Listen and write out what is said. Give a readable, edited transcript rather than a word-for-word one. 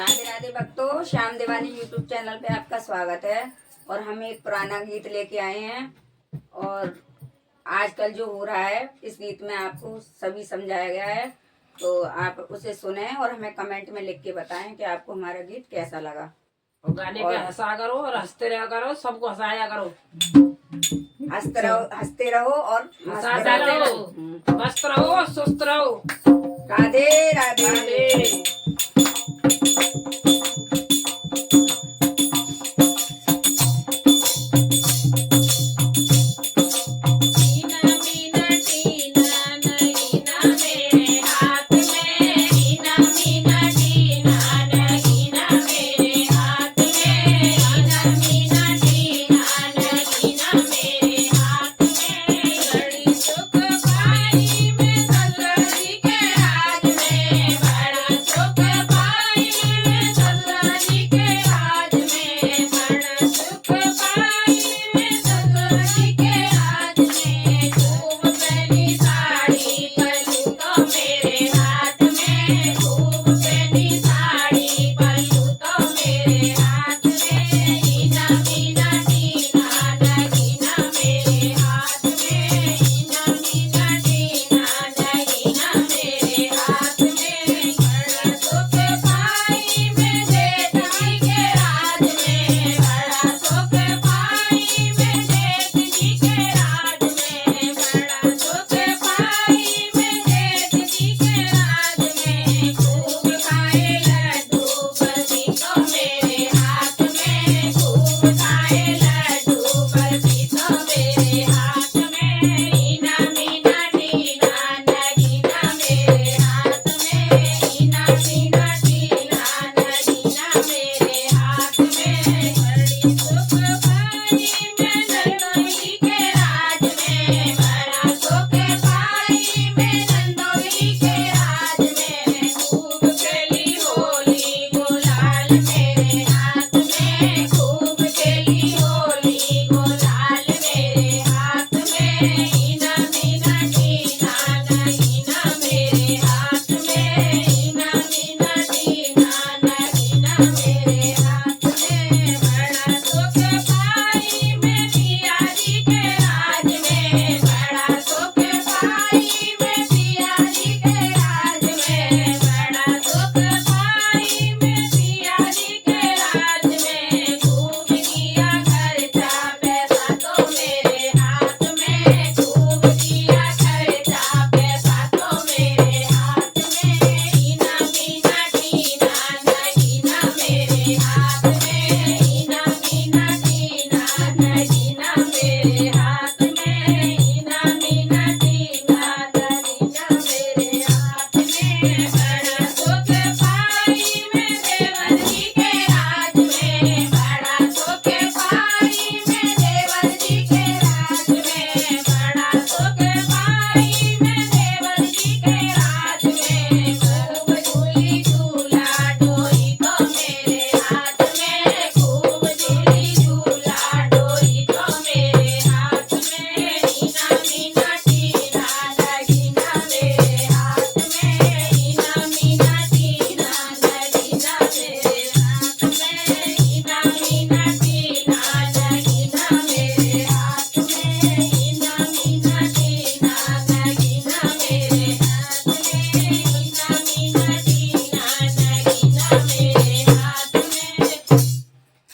राधे राधे भक्तों, श्याम देवानी YouTube channel पे आपका स्वागत है। और हम एक पुराना गीत लेके आए हैं और आजकल जो हो रहा है इस गीत में आपको सभी समझाया गया है, तो आप उसे सुने और हमें कमेंट में लिख के बताएं कि आपको हमारा गीत कैसा लगा। और गाने पे हंसा करो और हंसते रहा करो, सबको हंसाया करो। हंसते रहो और हंसाते रहो, मस्त रहो, सुस्त रहो। राधे राधे। राधे।